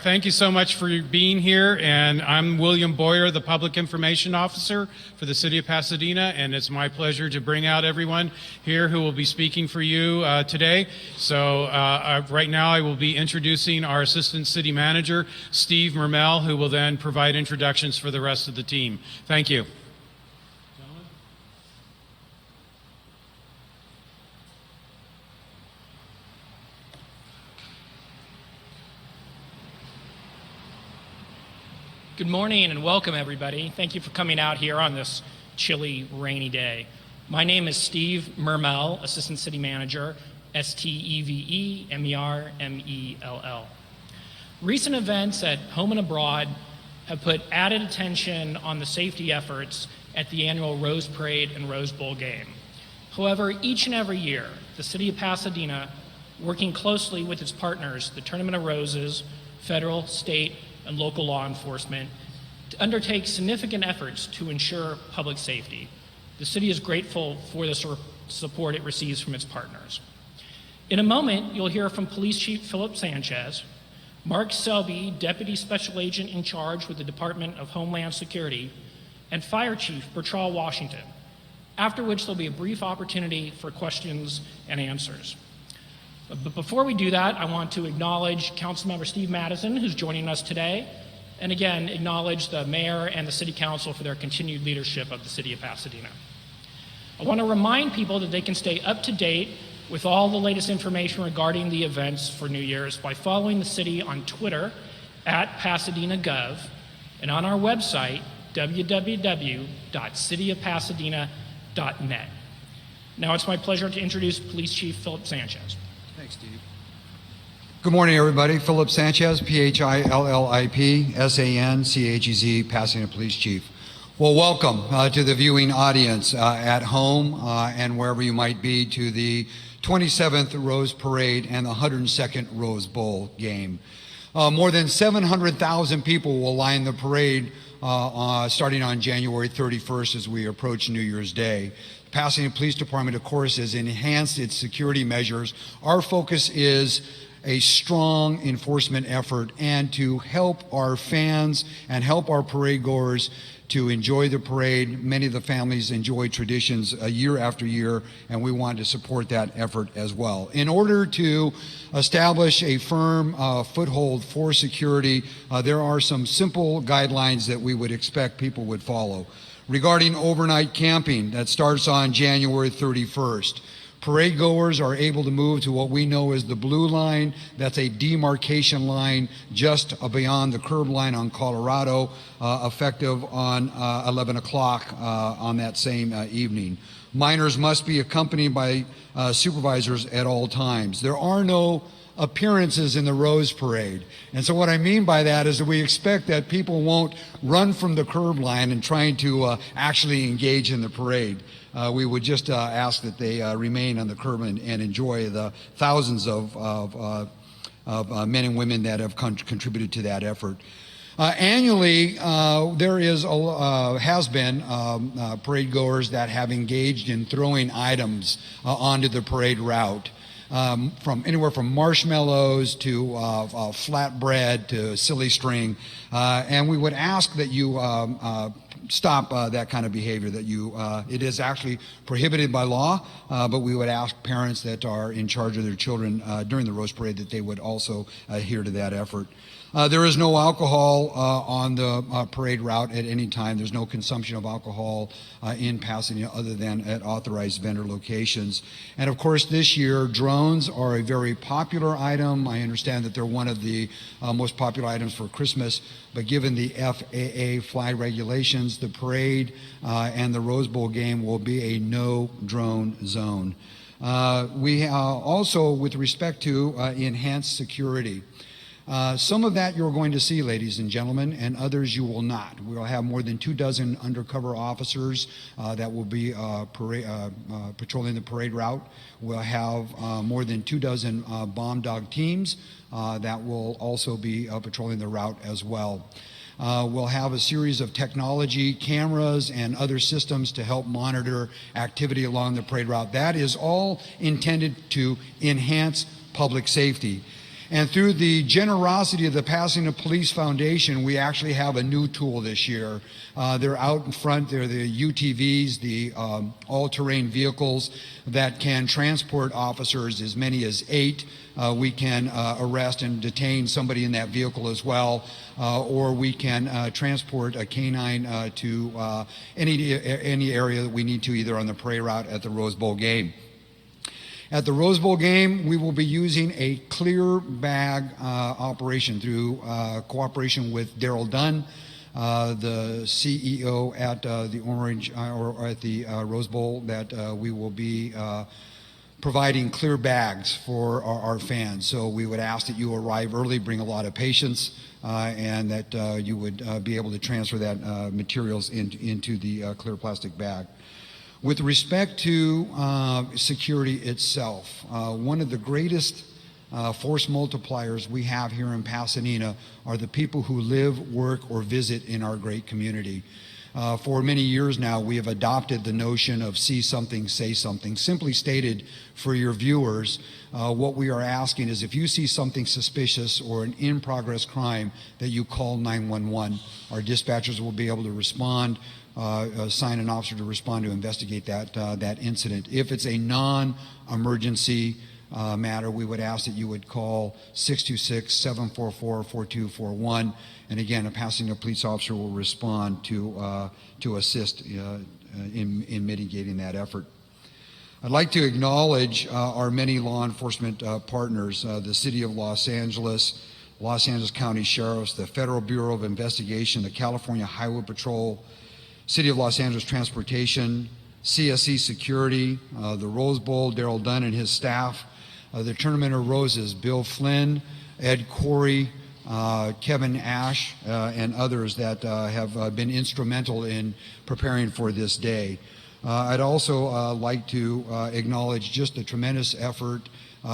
Thank you so much for being here, and I'm William Boyer, the Public Information Officer for the City of Pasadena, and it's my pleasure to bring out everyone here who will be speaking for you today. So right now I will be introducing our Assistant City Manager, Steve Mermell, who will then provide introductions for the rest of the team. Thank you. Good morning and welcome, everybody. Thank you for coming out here on this chilly, rainy day. My name is Steve Mermell, Assistant City Manager, Stevemermell. Recent events at home and abroad have put added attention on the safety efforts at the annual Rose Parade and Rose Bowl game. However, each and every year, the City of Pasadena, working closely with its partners, the Tournament of Roses, federal, state, and local law enforcement, to undertake significant efforts to ensure public safety. The city is grateful for the support it receives from its partners. In a moment, you'll hear from Police Chief Phillip Sanchez, Mark Selby, Deputy Special Agent in charge with the Department of Homeland Security, and Fire Chief Bertrand Washington, after which there'll be a brief opportunity for questions and answers. But before we do that, I want to acknowledge Councilmember Steve Madison, who's joining us today, and again, acknowledge the Mayor and the City Council for their continued leadership of the City of Pasadena. I want to remind people that they can stay up to date with all the latest information regarding the events for New Year's by following the city on Twitter @PasadenaGov and on our website, www.cityofpasadena.net. Now it's my pleasure to introduce Police Chief Phillip Sanchez. Thanks, Steve. Good morning, everybody. Phillip Sanchez, Phillip Sanchez, Pasadena Police Chief. Well, welcome to the viewing audience at home and wherever you might be to the 27th Rose Parade and the 102nd Rose Bowl game. More than 700,000 people will line the parade starting on January 31st as we approach New Year's Day. The Pasadena Police Department, of course, has enhanced its security measures. Our focus is a strong enforcement effort and to help our fans and help our parade goers to enjoy the parade. Many of the families enjoy traditions year after year, and we want to support that effort as well. In order to establish a firm foothold for security, there are some simple guidelines that we would expect people would follow. Regarding overnight camping, that starts on January 31st. Parade goers are able to move to what we know as the blue line. That's a demarcation line just beyond the curb line on Colorado, effective on 11 o'clock on that same evening. Minors must be accompanied by supervisors at all times. There are no appearances in the Rose Parade. And so what I mean by that is that we expect that people won't run from the curb line and trying to actually engage in the parade. We would just ask that they remain on the curb and enjoy the thousands of men and women that have contributed to that effort. Annually, there has been parade goers that have engaged in throwing items onto the parade route. From anywhere from marshmallows to flatbread to silly string, and we would ask that you stop that kind of behavior. It is actually prohibited by law, but we would ask parents that are in charge of their children during the Rose Parade that they would also adhere to that effort. There is no alcohol on the parade route at any time. There's no consumption of alcohol in Pasadena other than at authorized vendor locations. And of course, this year, drones are a very popular item. I understand that they're one of the most popular items for Christmas, but given the FAA flight regulations, the parade and the Rose Bowl game will be a no drone zone. We also, with respect to enhanced security, some of that you're going to see, ladies and gentlemen, and others you will not. We will have more than 24 undercover officers that will be patrolling the parade route. We'll have more than 24 bomb dog teams that will also be patrolling the route as well. We'll have a series of technology, cameras, and other systems to help monitor activity along the parade route. That is all intended to enhance public safety. And through the generosity of the Pasadena Police Foundation, we actually have a new tool this year. They're out in front. They're the UTVs, the all-terrain vehicles that can transport officers, as many as 8. We can arrest and detain somebody in that vehicle as well, or we can transport a canine to any area that we need to, either on the parade route at the Rose Bowl game. At the Rose Bowl game, we will be using a clear bag operation through cooperation with Daryl Dunn, the CEO at the Orange or at the Rose Bowl, that we will be providing clear bags for our fans. So we would ask that you arrive early, bring a lot of patience, and that you would be able to transfer that materials into the clear plastic bag. With respect to security itself, one of the greatest force multipliers we have here in Pasadena are the people who live, work, or visit in our great community. For many years now, we have adopted the notion of see something, say something. Simply stated, for your viewers, what we are asking is if you see something suspicious or an in-progress crime, that you call 911. Our dispatchers will be able to respond, assign an officer to respond to investigate that incident. If it's a non-emergency matter, we would ask that you would call 626-744-4241. And again, a Pasadena police officer will respond to assist in mitigating that effort. I'd like to acknowledge our many law enforcement partners, the City of Los Angeles County Sheriffs, the Federal Bureau of Investigation, the California Highway Patrol, City of Los Angeles Transportation, CSE Security, the Rose Bowl, Daryl Dunn and his staff, the Tournament of Roses, Bill Flynn, Ed Corey, Kevin Ash, and others that have been instrumental in preparing for this day. I'd also like to acknowledge just the tremendous effort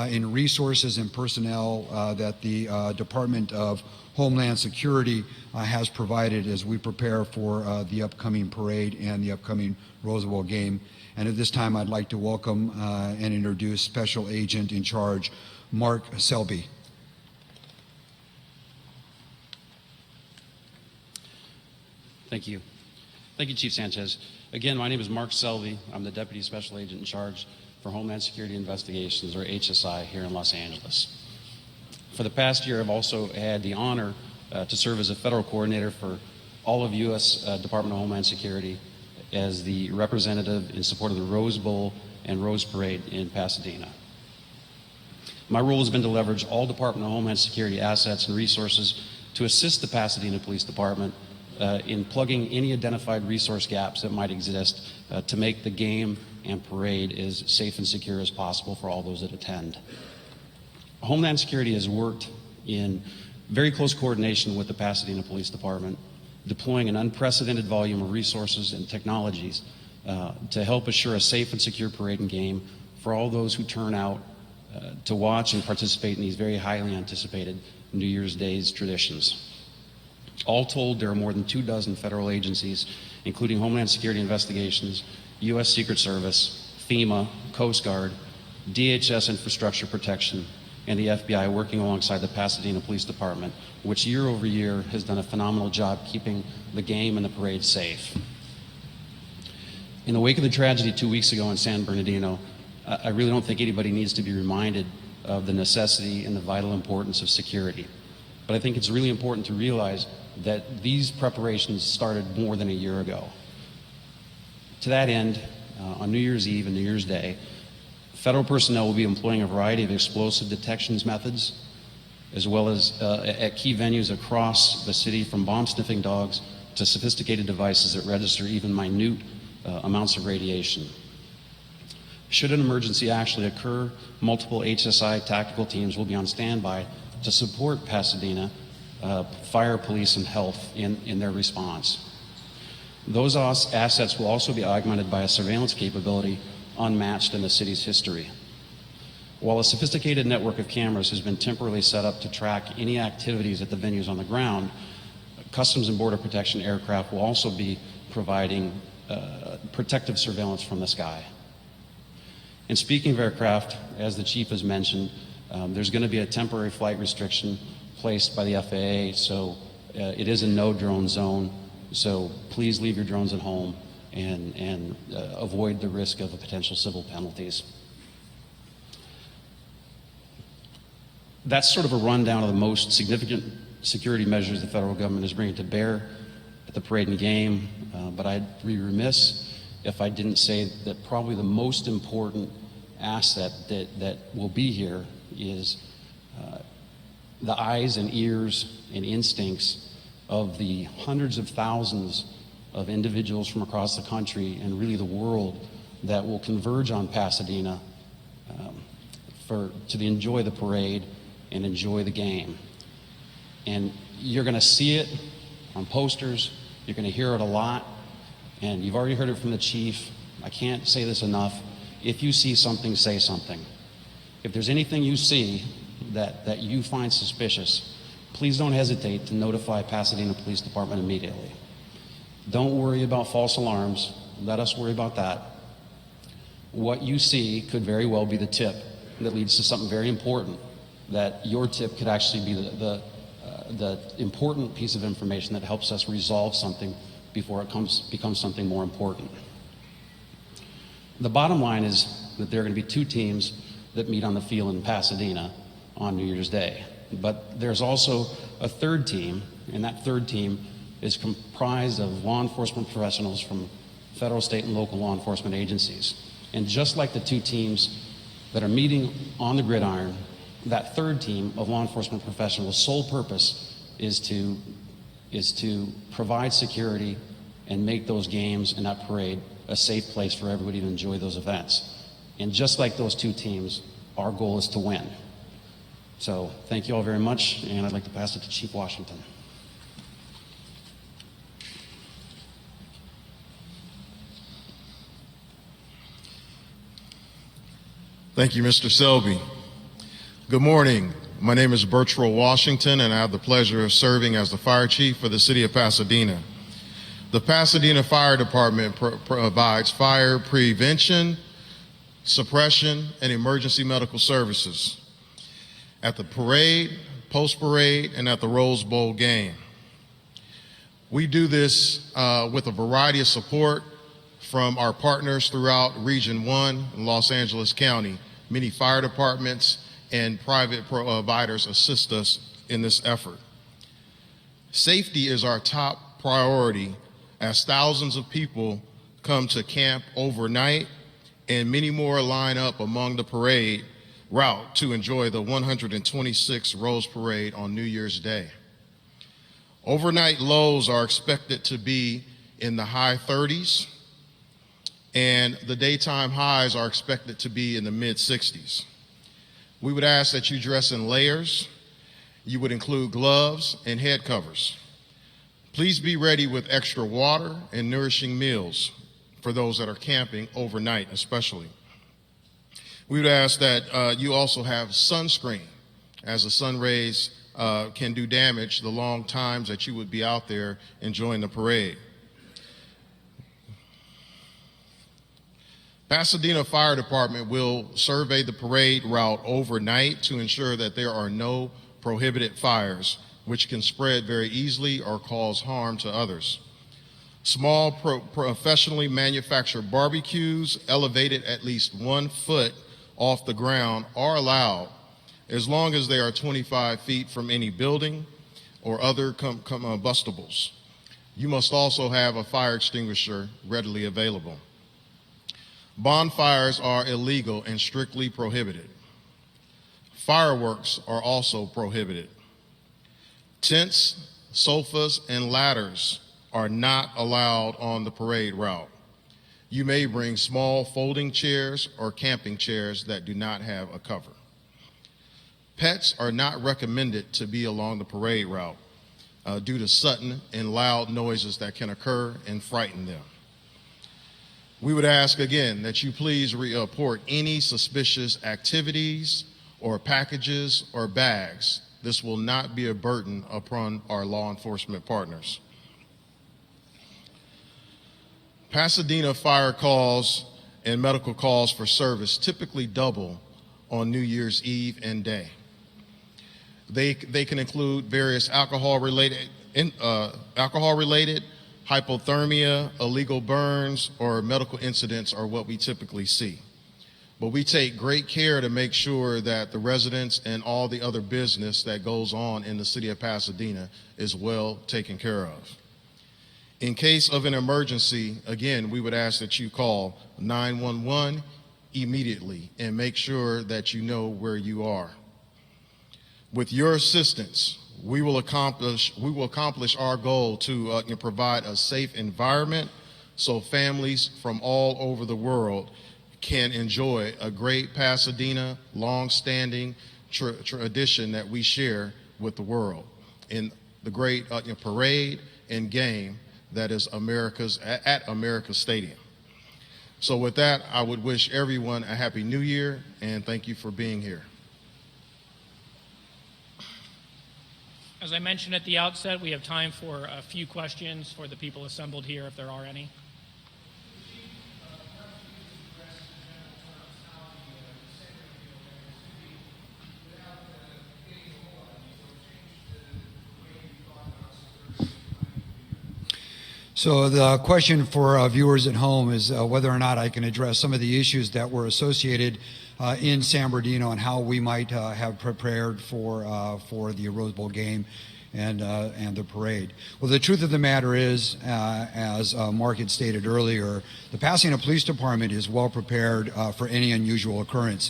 in resources and personnel that the Department of Homeland Security has provided as we prepare for the upcoming parade and the upcoming Rose Bowl game. And at this time, I'd like to welcome and introduce Special Agent in Charge, Mark Selby. Thank you. Thank you, Chief Sanchez. Again, my name is Mark Selby. I'm the Deputy Special Agent in Charge for Homeland Security Investigations, or HSI, here in Los Angeles. For the past year, I've also had the honor to serve as a federal coordinator for all of U.S. Department of Homeland Security as the representative in support of the Rose Bowl and Rose Parade in Pasadena. My role has been to leverage all Department of Homeland Security assets and resources to assist the Pasadena Police Department in plugging any identified resource gaps that might exist to make the game and parade as safe and secure as possible for all those that attend. Homeland Security has worked in very close coordination with the Pasadena Police Department, deploying an unprecedented volume of resources and technologies to help assure a safe and secure parade and game for all those who turn out to watch and participate in these very highly anticipated New Year's Day's traditions. All told, there are more than 24 federal agencies, including Homeland Security Investigations, U.S. Secret Service, FEMA, Coast Guard, DHS Infrastructure Protection, and the FBI working alongside the Pasadena Police Department, which year over year has done a phenomenal job keeping the game and the parade safe. In the wake of the tragedy 2 weeks ago in San Bernardino, I really don't think anybody needs to be reminded of the necessity and the vital importance of security. But I think it's really important to realize that these preparations started more than a year ago. To that end, on New Year's Eve and New Year's Day, federal personnel will be employing a variety of explosive detections methods, as well as at key venues across the city, from bomb-sniffing dogs to sophisticated devices that register even minute amounts of radiation. Should an emergency actually occur, multiple HSI tactical teams will be on standby to support Pasadena fire, police, and health in their response. Those assets will also be augmented by a surveillance capability unmatched in the city's history. While a sophisticated network of cameras has been temporarily set up to track any activities at the venues on the ground, Customs and Border Protection aircraft will also be providing protective surveillance from the sky. And speaking of aircraft, as the Chief has mentioned, There's going to be a temporary flight restriction placed by the FAA, so it is a no drone zone. So please leave your drones at home and avoid the risk of potential civil penalties. That's sort of a rundown of the most significant security measures the federal government is bringing to bear at the parade and game, but I'd be remiss if I didn't say that probably the most important asset that will be here is the eyes and ears and instincts of the hundreds of thousands of individuals from across the country and really the world that will converge on Pasadena to enjoy the parade and enjoy the game. And you're going to see it on posters, you're going to hear it a lot, and you've already heard it from the chief. I can't say this enough. If you see something, say something. If there's anything you see that you find suspicious, please don't hesitate to notify Pasadena Police Department immediately. Don't worry about false alarms. Let us worry about that. What you see could very well be the tip that leads to something very important, that your tip could actually be the important piece of information that helps us resolve something before it becomes something more important. The bottom line is that there are going to be two teams that meet on the field in Pasadena on New Year's Day. But there's also a third team, and that third team is comprised of law enforcement professionals from federal, state, and local law enforcement agencies. And just like the two teams that are meeting on the gridiron, that third team of law enforcement professionals' sole purpose is to provide security and make those games and that parade a safe place for everybody to enjoy those events. And just like those two teams, our goal is to win. So thank you all very much, and I'd like to pass it to Chief Washington. Thank you, Mr. Selby. Good morning. My name is Bertrell Washington, and I have the pleasure of serving as the fire chief for the city of Pasadena. The Pasadena Fire Department provides fire prevention, suppression, and emergency medical services at the parade, post-parade, and at the Rose Bowl game. We do this with a variety of support from our partners throughout Region 1 in Los Angeles County. Many fire departments and private providers assist us in this effort. Safety is our top priority as thousands of people come to camp overnight and many more line up among the parade route to enjoy the 126th Rose Parade on New Year's Day. Overnight lows are expected to be in the high 30s, and the daytime highs are expected to be in the mid 60s. We would ask that you dress in layers. You would include gloves and head covers. Please be ready with extra water and nourishing meals for those that are camping overnight especially. We would ask that you also have sunscreen, as the sun rays can do damage the long times that you would be out there enjoying the parade. Pasadena Fire Department will survey the parade route overnight to ensure that there are no prohibited fires, which can spread very easily or cause harm to others. Small professionally manufactured barbecues elevated at least 1 foot off the ground are allowed as long as they are 25 feet from any building or other combustibles. You must also have a fire extinguisher readily available. Bonfires are illegal and strictly prohibited. Fireworks are also prohibited. Tents, sofas, and ladders are not allowed on the parade route. You may bring small folding chairs or camping chairs that do not have a cover. Pets are not recommended to be along the parade route due to sudden and loud noises that can occur and frighten them. We would ask again that you please report any suspicious activities or packages or bags. This will not be a burden upon our law enforcement partners. Pasadena fire calls and medical calls for service typically double on New Year's Eve and day. They can include various alcohol-related, hypothermia, illegal burns, or medical incidents are what we typically see. But we take great care to make sure that the residents and all the other business that goes on in the city of Pasadena is well taken care of. In case of an emergency, again, we would ask that you call 911 immediately and make sure that you know where you are. With your assistance, we will accomplish our goal to provide a safe environment so families from all over the world can enjoy a great Pasadena long-standing tradition that we share with the world in the great parade and game that is at America's Stadium. So with that, I would wish everyone a Happy New Year and thank you for being here. As I mentioned at the outset, we have time for a few questions for the people assembled here, if there are any. So the question for viewers at home is whether or not I can address some of the issues that were associated in San Bernardino and how we might have prepared for the Rose Bowl game and the parade. Well, the truth of the matter is, as Mark had stated earlier, the Pasadena Police Department is well prepared for any unusual occurrence.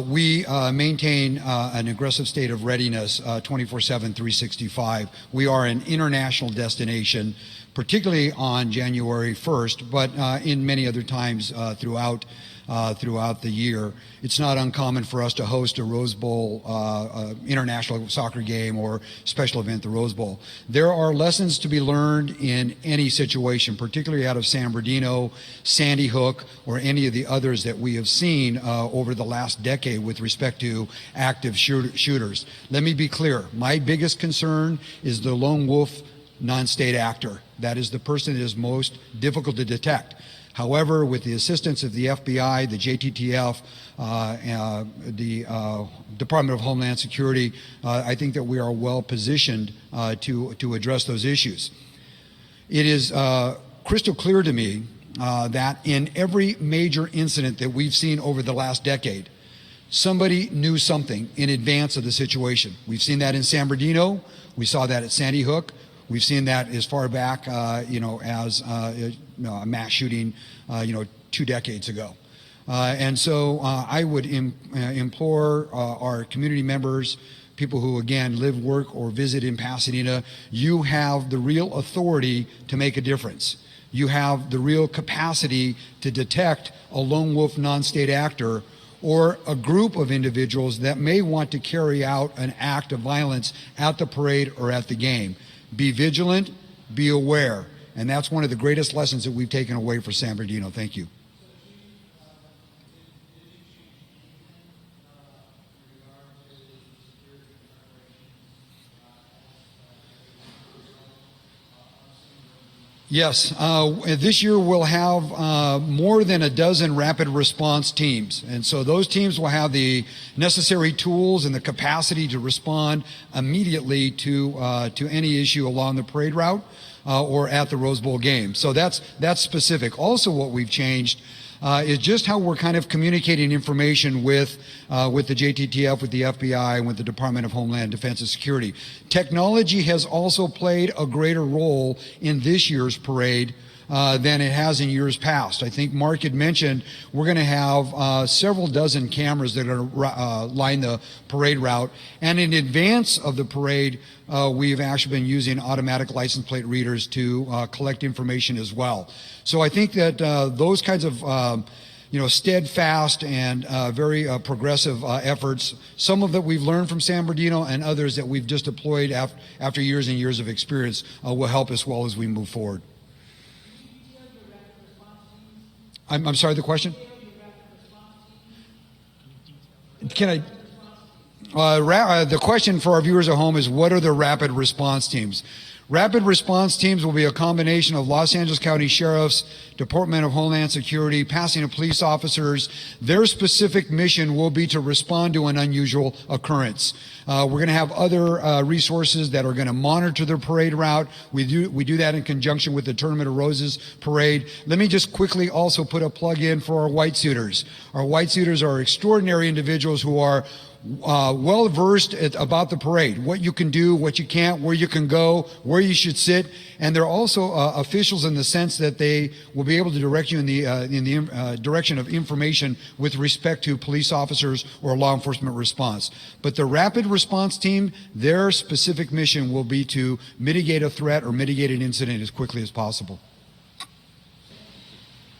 We maintain an aggressive state of readiness 24/7, 365. We are an international destination, particularly on January 1st, but in many other times throughout the year. It's not uncommon for us to host a Rose Bowl international soccer game or special event, the Rose Bowl. There are lessons to be learned in any situation, particularly out of San Bernardino, Sandy Hook, or any of the others that we have seen over the last decade with respect to active shooters. Let me be clear. My biggest concern is the lone wolf non-state actor. That is the person that is most difficult to detect. However, with the assistance of the FBI, the JTTF, the Department of Homeland Security, I think that we are well positioned to address those issues. It is crystal clear to me that in every major incident that we've seen over the last decade, somebody knew something in advance of the situation. We've seen that in San Bernardino. We saw that at Sandy Hook. We've seen that as far back, as a mass shooting, 2 decades ago. And so I would implore our community members, people who, again, live, work, or visit in Pasadena, you have the real authority to make a difference. You have the real capacity to detect a lone wolf non-state actor or a group of individuals that may want to carry out an act of violence at the parade or at the game. Be vigilant, be aware. And that's one of the greatest lessons that we've taken away for San Bernardino. Thank you. Yes, this year we'll have more than a dozen rapid response teams. And so those teams will have the necessary tools and the capacity to respond immediately to any issue along the parade route or at the Rose Bowl game. So that's specific. Also, what we've changed is just how we're kind of communicating information with the JTTF, with the FBI, and with the Department of Homeland Defense and Security. Technology has also played a greater role in this year's parade than it has in years past. I think Mark had mentioned we're going to have several dozen cameras that are going to line the parade route. And in advance of the parade, we've actually been using automatic license plate readers to collect information as well. So I think that those kinds of steadfast and very progressive efforts, some of that we've learned from San Bernardino and others that we've just deployed after years and years of experience will help us well as we move forward. I'm sorry, the question? Can I? The question for our viewers at home is, what are the rapid response teams? Rapid response teams will be a combination of Los Angeles County Sheriffs, Department of Homeland Security, Pasadena police officers. Their specific mission will be to respond to an unusual occurrence. We're going to have other resources that are going to monitor the parade route. We do that in conjunction with the Tournament of Roses parade. Let me just quickly also put a plug in for our white suiters. Our white suiters are extraordinary individuals who are well versed about the parade, what you can do, what you can't, where you can go, where you should sit, and they're also officials in the sense that they will be able to direct you in the direction of information with respect to police officers or law enforcement response. But the rapid response team, their specific mission will be to mitigate a threat or mitigate an incident as quickly as possible.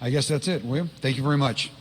I guess that's it, William. Thank you very much.